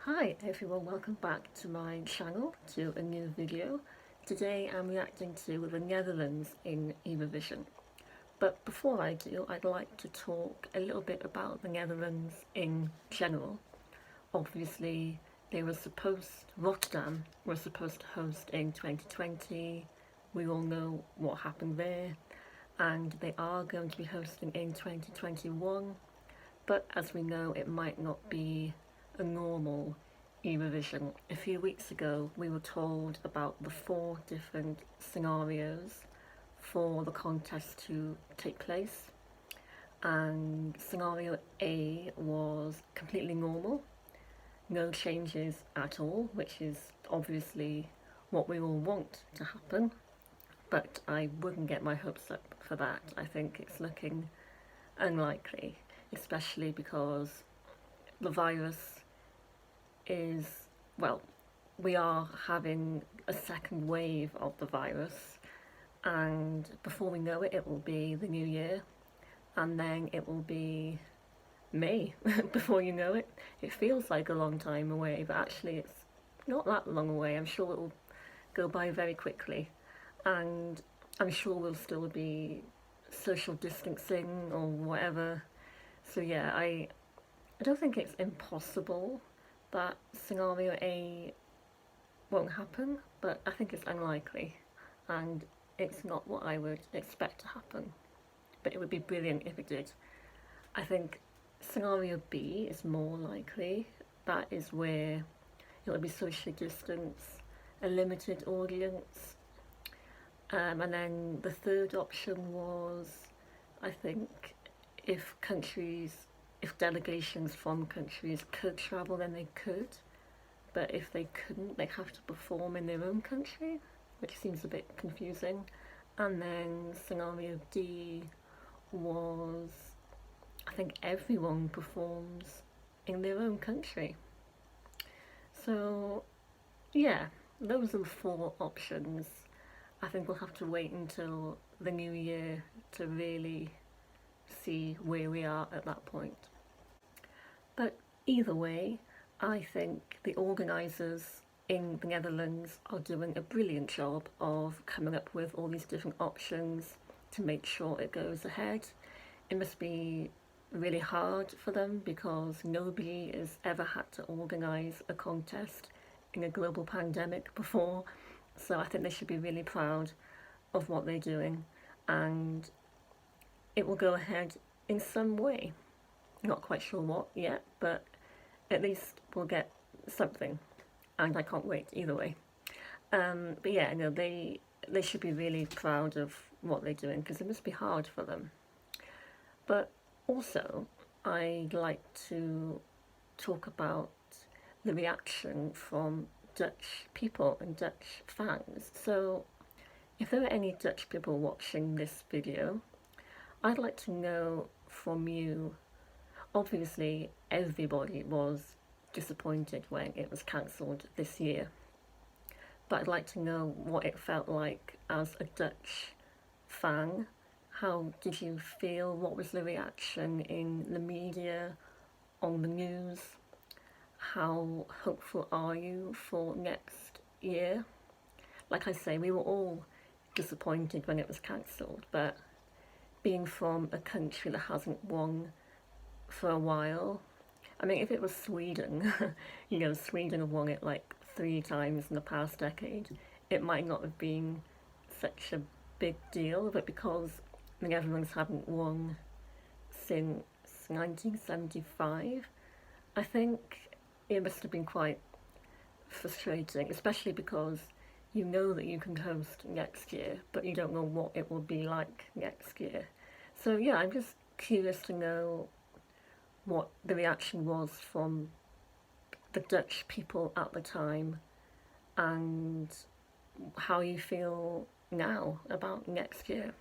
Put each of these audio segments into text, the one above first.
Hi everyone, welcome back to my channel, to a new video. Today I'm reacting to the Netherlands in Eurovision. But before I do, I'd like to talk a little bit about the Netherlands in general. Obviously, Rotterdam was supposed to host in 2020. We all know what happened there. And they are going to be hosting in 2021. But as we know, it might not be a normal Eurovision. A few weeks ago, we were told about the 4 different scenarios for the contest to take place. And scenario A was completely normal, no changes at all, which is obviously what we all want to happen. But I wouldn't get my hopes up for that. I think it's looking unlikely, especially because the virus is, well, we are having a second wave of the virus, and before we know it, it will be the new year, and then it will be May before you know it. It feels like a long time away, but actually, it's not that long away. I'm sure it will go by very quickly, and I'm sure we'll still be social distancing or whatever. So, yeah, I don't think it's impossible that scenario A won't happen, but I think it's unlikely, and it's not what I would expect to happen. But it would be brilliant if it did. I think scenario B is more likely. That is where it will be socially distanced, a limited audience. And then the third option was, I think, if delegations from countries could travel, then they could. But if they couldn't, they have to perform in their own country, which seems a bit confusing. And then scenario D was, I think everyone performs in their own country. So, yeah, those are the 4 options. I think we'll have to wait until the new year to really see where we are at that point. But either way, I think the organisers in the Netherlands are doing a brilliant job of coming up with all these different options to make sure it goes ahead. It must be really hard for them because nobody has ever had to organise a contest in a global pandemic before. So I think they should be really proud of what they're doing, and it will go ahead in some way. Not quite sure what yet, but at least we'll get something, and I can't wait either way. But yeah, no, they should be really proud of what they're doing because it must be hard for them. But also, I'd like to talk about the reaction from Dutch people and Dutch fans. So, if there are any Dutch people watching this video, I'd like to know from you. Obviously, everybody was disappointed when it was cancelled this year, but I'd like to know what it felt like as a Dutch fan. How did you feel? What was the reaction in the media, on the news? How hopeful are you for next year? Like I say, we were all disappointed when it was cancelled, but being from a country that hasn't won for a while, I mean, if it was Sweden, Sweden have won it like 3 times in the past decade, it might not have been such a big deal, but because the Netherlands haven't won since 1975, I think it must have been quite frustrating, especially because you know that you can host next year, but you don't know what it will be like next year. So yeah, I'm just curious to know what the reaction was from the Dutch people at the time and how you feel now about next year.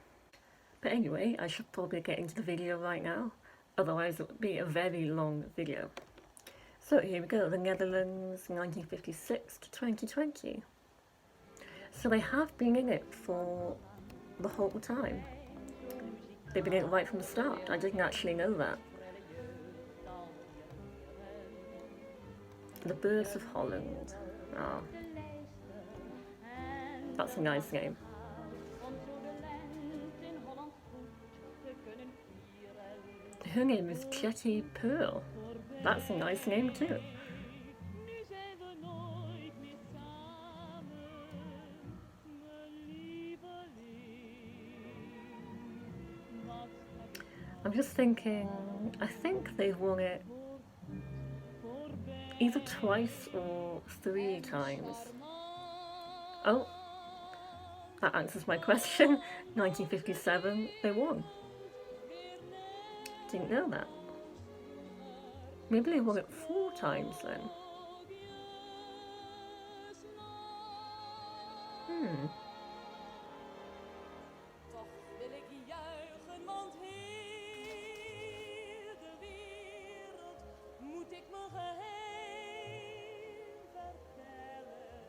But anyway, I should probably get into the video right now, otherwise it would be a very long video. So here we go, the Netherlands 1956 to 2020. So they have been in it for the whole time. They've been in it right from the start. I didn't actually know that. The Birds of Holland. Oh, that's a nice name. Her name is Jetty Pearl. That's a nice name too. I'm just thinking, I think they've won it either twice or 3 times. Oh, that answers my question. 1957, they won. Didn't know that. Maybe they won it 4 times then. Toch wil ik juichen, want heel de wereld moet ik mijn geheim vertellen.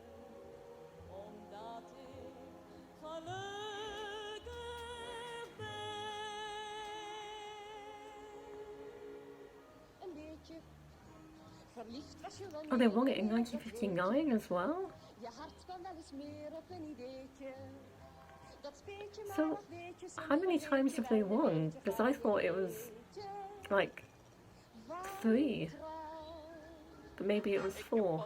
Omdat ik gelukkig ben. Een beetje verliefd was je wel. Oh, they won it in 1959 as well? Je hart kan wel eens meer op een ideetje. So, how many times have they won? Because I thought it was like 3, but maybe it was 4.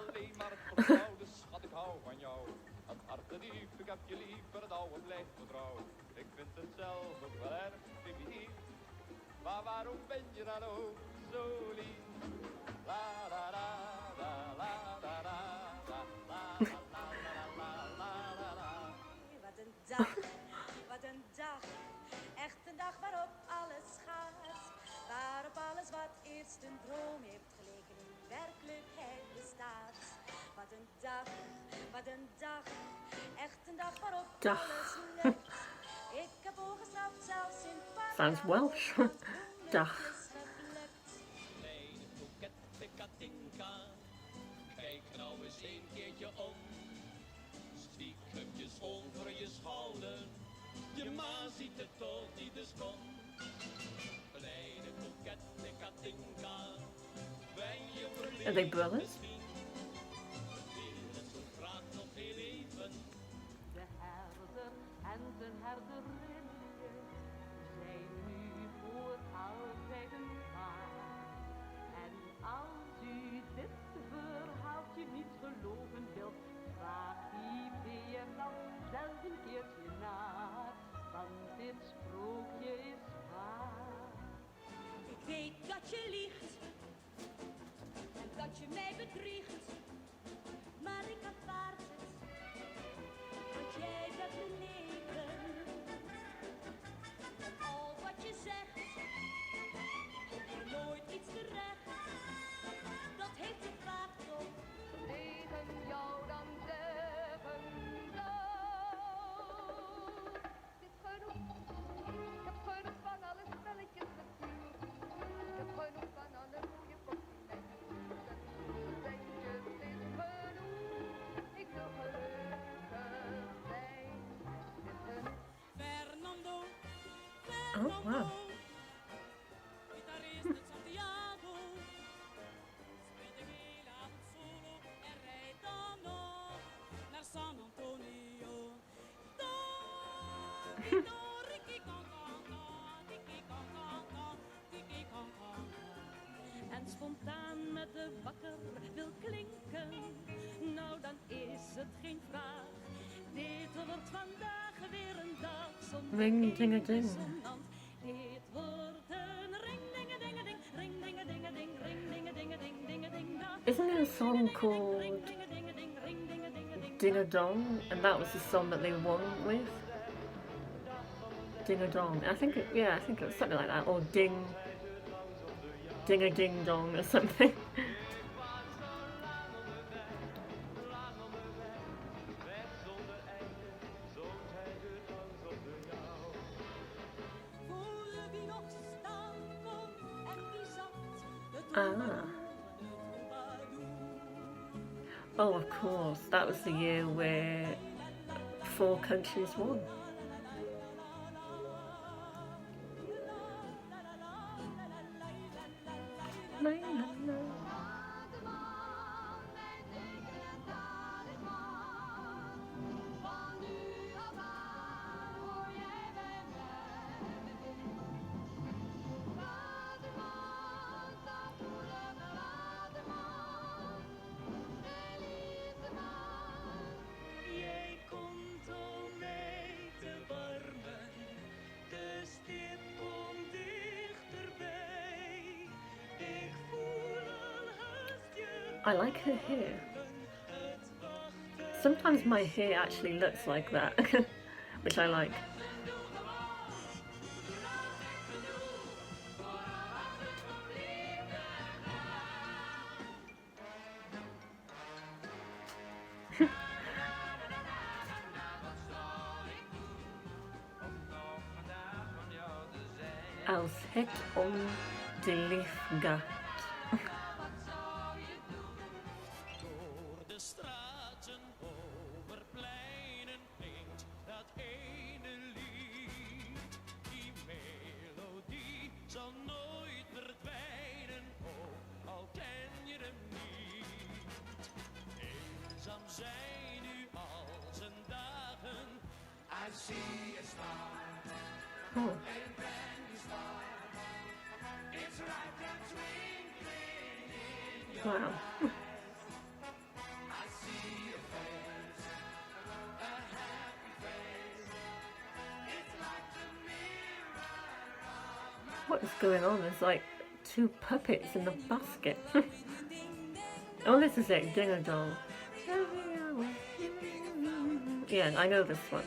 Maar waarom ben je dan ook zo lief? La la la la la la la la la la la. Wat een dag, wat een dag. Echt een dag waarop alles gaat. Waarop alles wat eerst een droom heeft geleken in werkelijkheid bestaat. Wat een dag, wat een dag. Echt een dag waarop alles lukt. Ik heb ogenstraft zelfs in het Sounds Welsh. Dag. Kleine kokette Katinka, kijk nou eens een keertje om. Stiekemjes over je schouder, je ma ziet het toch niet, dus kom. Kleine kokette Katinka, ben je verliefd? Are they brothers? Zo graag nog heel even. De herder en zijn herderinnetje zijn nu voor altijd een paar. En als u dit verhaaltje niet geloven wilt, vraag die beer dan zelf een keertje naar. Want dit sprookje is waar. Ik weet dat je liegt en dat je mij bedriegt, maar ik aanvaard het, want jij bent mijn leven. En al wat je zegt, er nooit iets terecht, dat heeft je vaak toch Tegen jou dan zeggen zou. Het is genoeg, ik heb genoeg van alle spelletjes natuurlijk. Ik heb genoeg van alle mooie complimentjes. Het is genoeg, ik wil gelukkig zijn. Het is genoeg. Fernando, Oh, wow. gitarist uit Santiago, speelt de hele avond solo en rijdt dan nog naar San Antonio. En spontaan met de bakker wil klinken, nou dan is het geen vraag. Dit wordt vandaag weer een dag zonder Ring, ding, ding. dissonant. Dit wordt een ring, dinge, dinge, ding, ring, dinge, dinge, ding, ring, dinge, dinge, ding, dinge, ding, dag. Isn't there a song called Ding a Dong? And that was the song that they won with? Ding a Dong. I think it was something like that. Or Ding a Ding Dong or something. Voel je wie nog staan kon en wie zat de Ah. Oh, of course. That was the year where 4 countries won. La, la, la. I like her hair. Sometimes my hair actually looks like that, which I like. Als het om de lief gaat. Door de straten, over pleinen klinkt dat ene lied. Die melodie zal nooit verdwijnen, ook al ken je hem niet. Eenzaam zijn nu al zijn dagen. I see a star, Oh. a brand new star. It's right there twinkling in your Wow. I see a face, a happy face. It's like the mirror of my What is going on? There's like two puppets in the basket. Oh, this is it, Ding a Dong. Yeah, I know this one.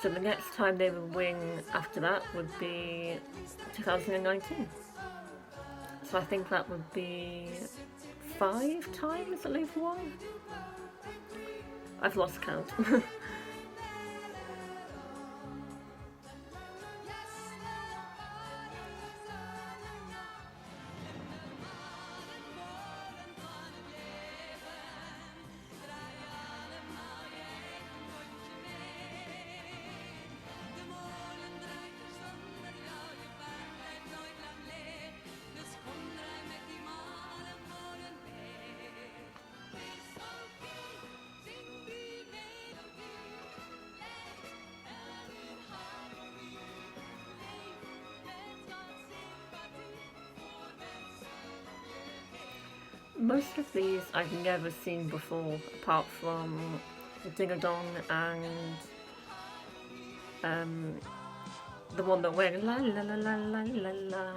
So the next time they would win after that would be 2019. So I think that would be 5 times that they've won. I've lost count. Most of these I've never seen before, apart from Ding a Dong and the one that went la la la la la la la.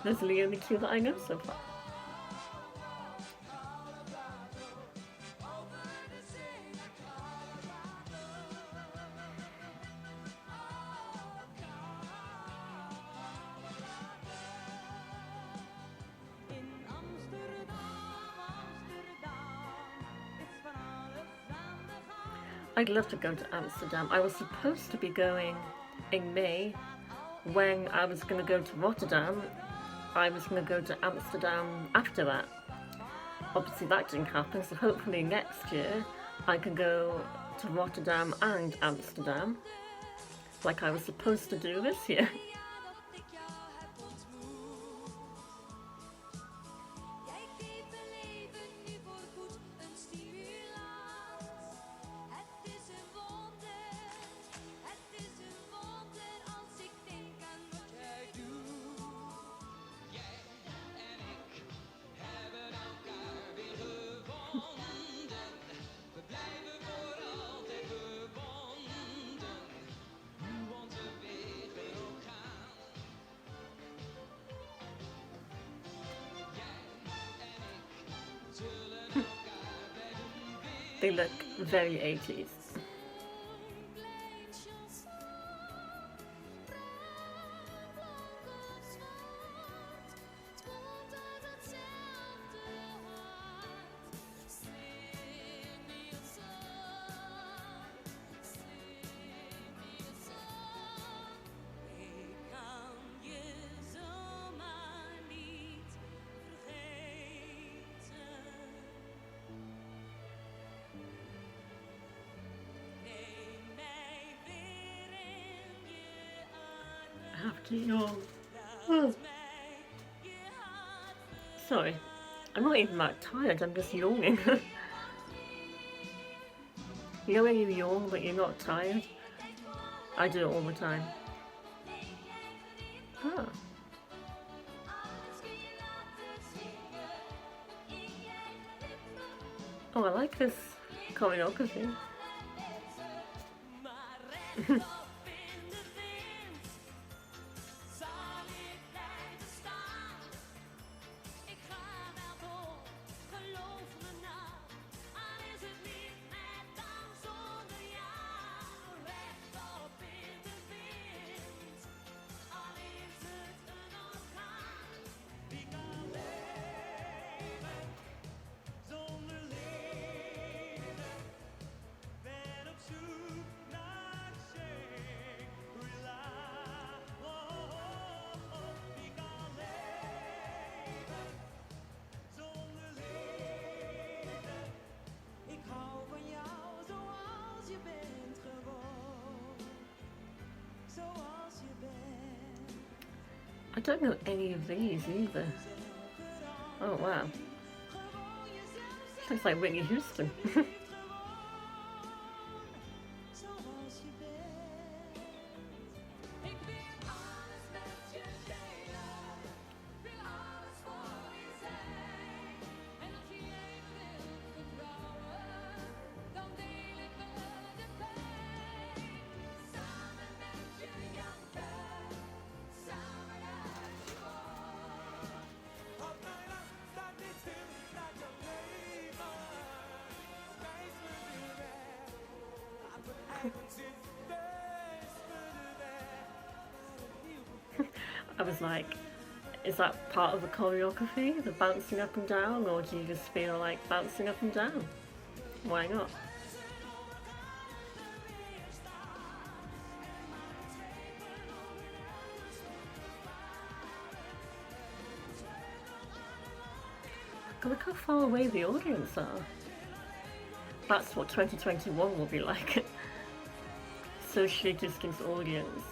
Those are the only 2 that I know so far. I'd love to go to Amsterdam. I was supposed to be going in May. When I was going to go to Rotterdam, I was going to go to Amsterdam after that. Obviously that didn't happen, so hopefully next year I can go to Rotterdam and Amsterdam, like I was supposed to do this year. They look very 80s. Have to yawn. Oh. Sorry, I'm not even that tired, I'm just yawning. You know when you yawn but you're not tired? I do it all the time. Ah. Oh, I like this choreography. Maar rechtop in de wind zal ik blijven staan. Ik ga wel door, geloof me nou. Al is het niet met dan zonder jou. Rechtop in de wind, al is het een orkaan. Wie kan leven zonder leven? Ben op zoek naar Shangri-La. Wie kan leven zonder leven? Ik hou van jou zoals je bent gewoon. Zoals je bent. I don't know any of these either. Oh wow. Gewoon jezelf Looks like Whitney Houston. zoals je bent. Ik wil alles met je delen. Wil alles voor je zijn. En als je even wilt vertrouwen, dan deel ik me de pijn. Samen met je janken, samen uit je woord. Op mijn nacht staat niet stil, laat je leven. Wijs me de weg. Laat me eigen zin, wijs me de weg. I was like, is that part of the choreography, the bouncing up and down, or do you just feel like bouncing up and down? Why not? Look how far away the audience are. That's what 2021 will be like. Socially distanced audience.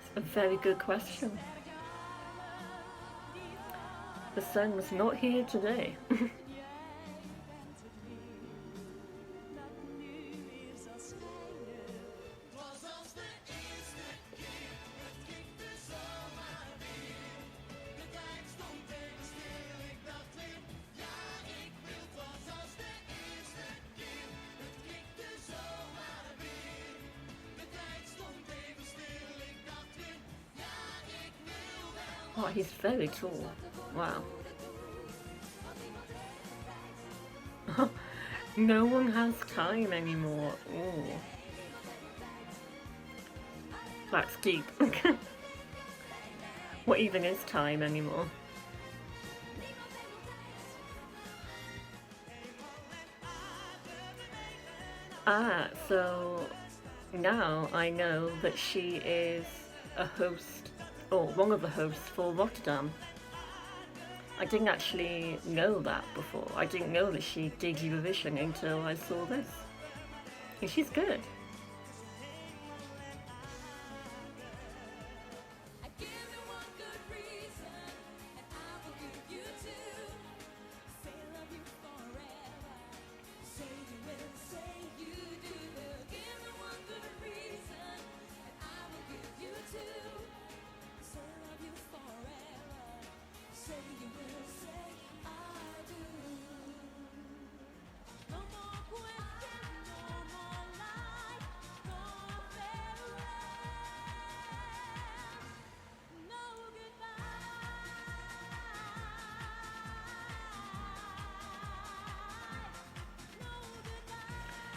It's a very good question. The sun was not here today. Oh, he's very tall. Wow. No one has time anymore. Ooh. That's deep. What even is time anymore? Ah, so now I know that she is a host, or one of the hosts for Rotterdam. I didn't actually know that before. I didn't know that she did Eurovision until I saw this. And she's good. I give you one good reason, and I will give you two. Say I love you forever. Say you will, say you do. Give me one good reason, and I will give you two. Say I love you forever. Say you will, say I do. No more questions, no more lies, no farewell, no goodbye.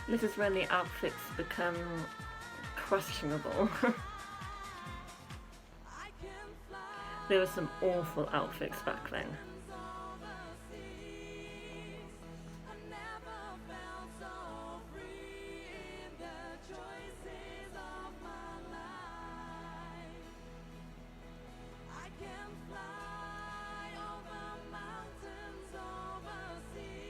This is when the outfits become questionable. I can fly There were some awful outfits back then. overseas. I never felt so free in the choices of my life. I can fly over mountains overseas.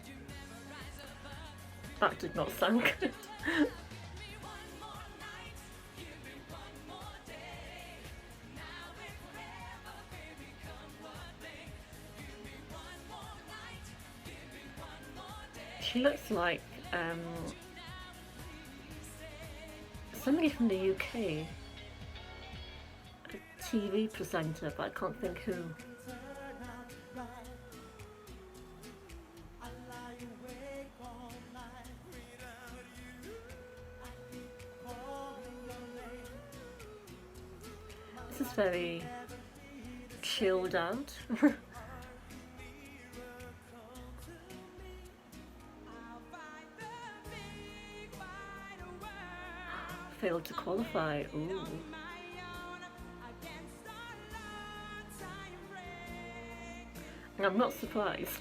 You never rise above. That did not sound good. Give me one more night, give me one more day. Now and forever, baby, come what may. Give me one more night, give me one more day. She looks like somebody from the UK, a TV presenter, but I can't think who. This is very chilled out. Failed to qualify. Ooh. I'm not surprised.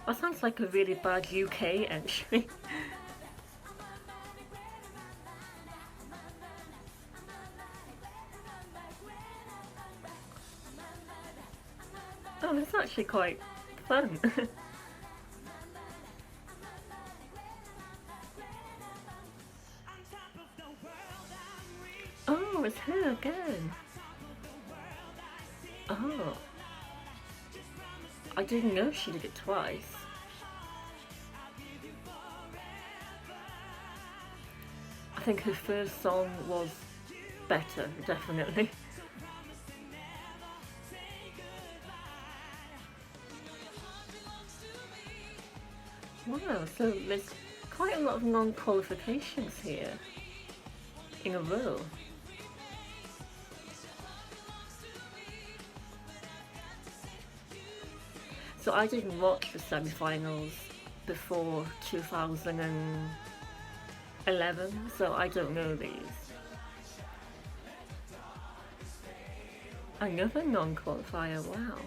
That sounds like a really bad UK entry. Oh, it's actually quite fun. Oh, it's her again. Oh. I didn't know she did it twice. I think her first song was better, definitely. Wow, so there's quite a lot of non-qualifications here in a row. So I didn't watch the semi-finals before 2011, so I don't know these. Another non-qualifier, wow.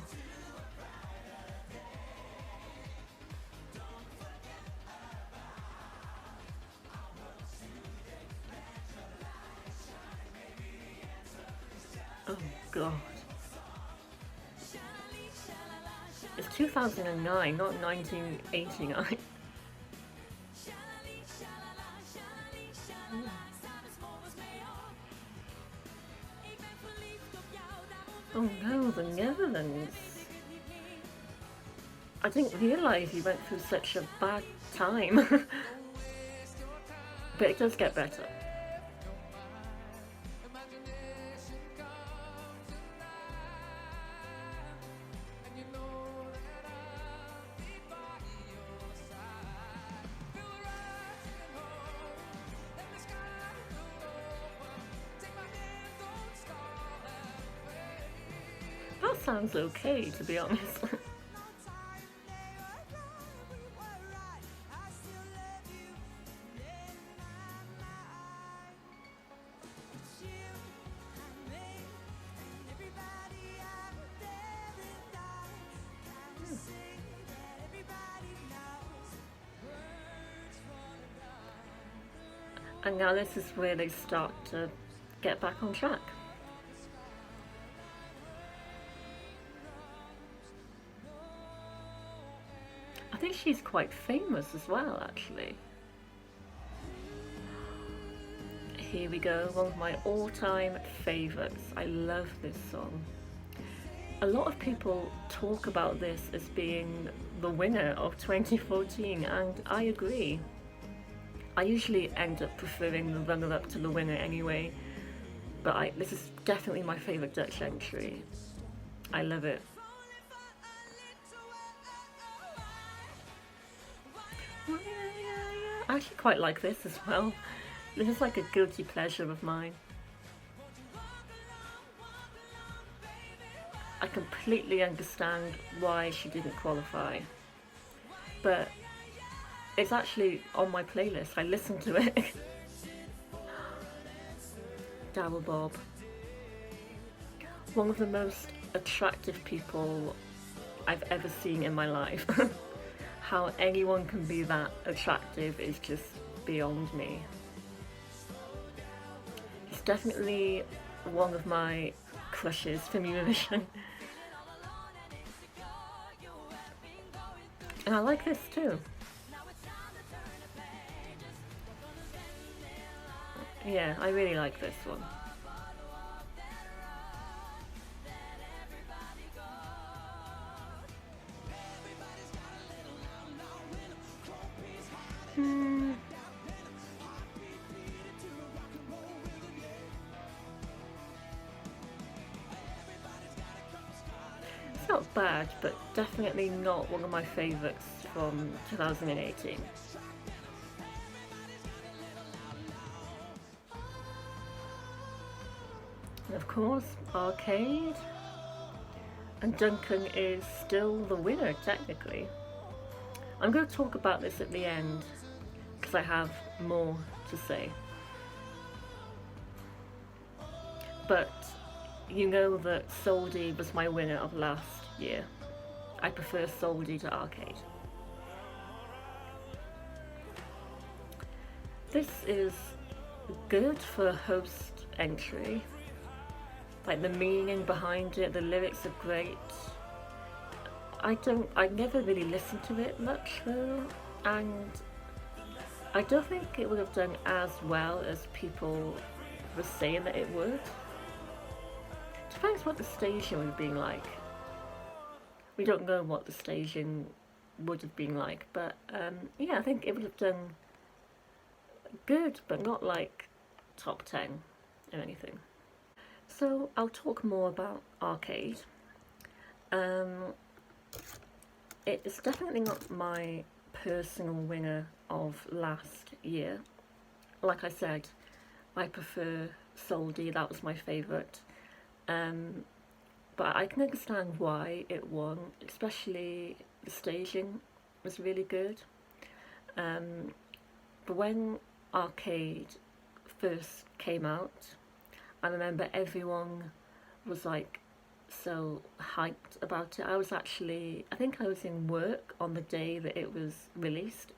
Oh god. It's 2009, not 1989. Oh no, the Netherlands. I didn't realise you went through such a bad time. But it does get better. That sounds okay, to be honest. And now this is where they start to get back on track. I think she's quite famous as well, actually. Here we go, one of my all-time favourites. I love this song. A lot of people talk about this as being the winner of 2014, and I agree. I usually end up preferring the runner-up to the winner anyway, but this is definitely my favourite Dutch entry. I love it. I actually quite like this as well. This is like a guilty pleasure of mine. I completely understand why she didn't qualify, but it's actually on my playlist. I listen to it. Daryl Bob. One of the most attractive people I've ever seen in my life. How anyone can be that attractive is just beyond me. He's definitely one of my crushes for Eurovision. And I like this too. Yeah, I really like this one. It's not bad, but definitely not one of my favourites from 2018. And of course, Arcade. And Duncan is still the winner, technically. I'm going to talk about this at the end, because I have more to say. But you know that Soldi was my winner of last year. I prefer Soldi to Arcade. This is good for a host entry. Like, the meaning behind it, the lyrics are great. I never really listened to it much though, and I don't think it would have done as well as people were saying that it would. Depends what the staging would have been like. We don't know what the staging would have been like, but yeah, I think it would have done good, but not like top 10 or anything. So I'll talk more about Arcade. It's definitely not my personal winner of last year. Like I said, I prefer Soldi, that was my favourite. But I can understand why it won, especially the staging was really good. But when Arcade first came out, I remember everyone was like so hyped about it. I think I was in work on the day that it was released,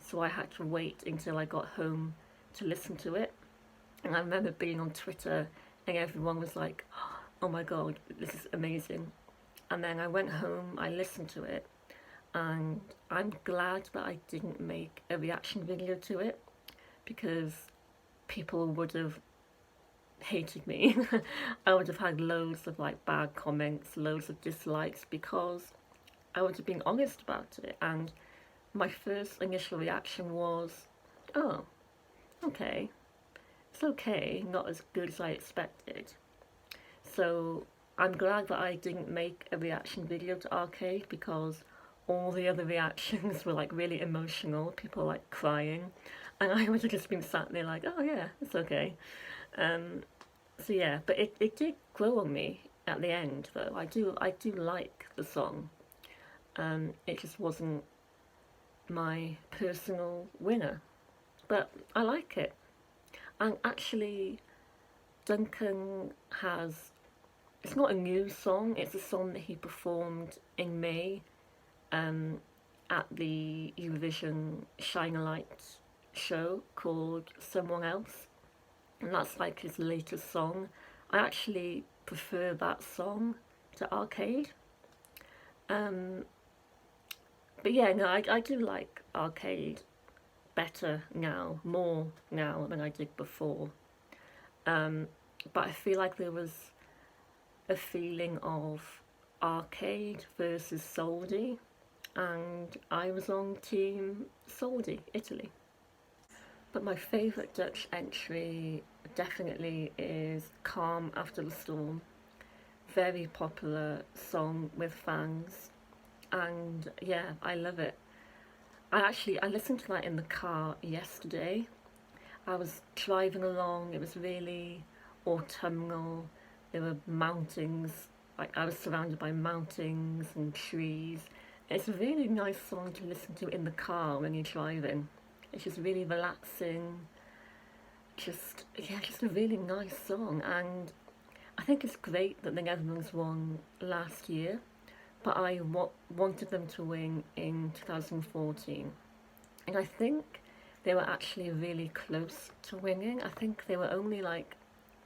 so I had to wait until I got home to listen to it. And I remember being on Twitter and everyone was like, oh my god, this is amazing. And then I went home, I listened to it, and I'm glad that I didn't make a reaction video to it, because people would have hated me. I would have had loads of like bad comments, loads of dislikes, because I would have been honest about it. And my first initial reaction was, oh, okay, it's okay, not as good as I expected. So I'm glad that I didn't make a reaction video to Arcade, because all the other reactions were like really emotional, people like crying, and I would have just been sat there like, oh yeah, it's okay. So yeah, but it did grow on me at the end though. I do like the song. It just wasn't my personal winner, but I like it. And actually, Duncan has, it's not a new song, it's a song that he performed in May at the Eurovision Shine a Light show called Someone Else. And that's like his latest song. I actually prefer that song to Arcade. But yeah, no, I do like Arcade better now, more now than I did before. But I feel like there was a feeling of Arcade versus Soldi, and I was on team Soldi, Italy. But my favourite Dutch entry definitely is Calm After the Storm. Very popular song with fans, and yeah, I love it. I listened to that in the car yesterday. I was driving along, it was really autumnal, there were mountains, like I was surrounded by mountains and trees. It's a really nice song to listen to in the car when you're driving. It's just really relaxing, just a really nice song. And I think it's great that the Netherlands won last year, but I wanted them to win in 2014. And I think they were actually really close to winning. I think they were only like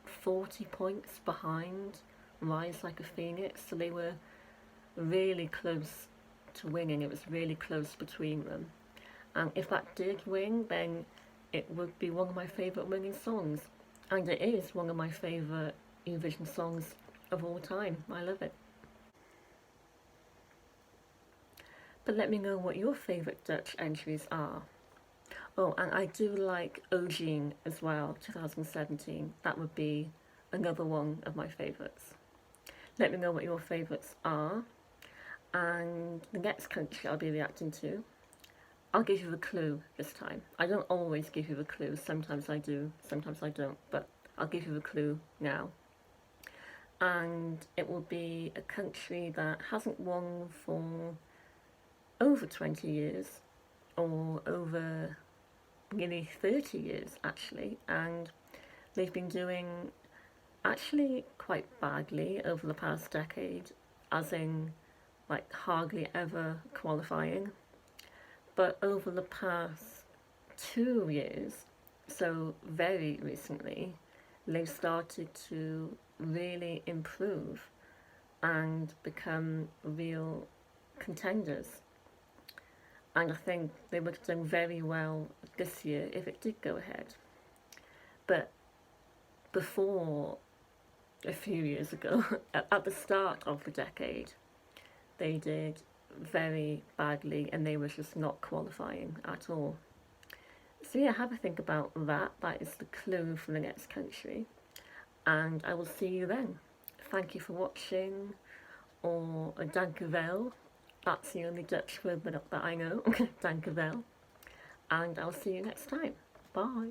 40 points behind Rise Like a Phoenix, so they were really close to winning. It was really close between them. And if that did win, then it would be one of my favourite winning songs. And it is one of my favourite Eurovision songs of all time. I love it. But let me know what your favourite Dutch entries are. Oh, and I do like Ogene as well, 2017. That would be another one of my favourites. Let me know what your favourites are. And the next country I'll be reacting to, I'll give you a clue this time. I don't always give you a clue, sometimes I do, sometimes I don't, but I'll give you a clue now. And it will be a country that hasn't won for over 20 years, or over nearly 30 years actually, and they've been doing actually quite badly over the past decade, as in like hardly ever qualifying. But over the past 2 years, so very recently, they've started to really improve and become real contenders. And I think they would have done very well this year if it did go ahead. But before, a few years ago, at the start of the decade, they did very badly and they were just not qualifying at all. So yeah, have a think about that. That is the clue for the next country. And I will see you then. Thank you for watching, or dank wel. That's the only Dutch word that I know, dank wel. And I'll see you next time. Bye.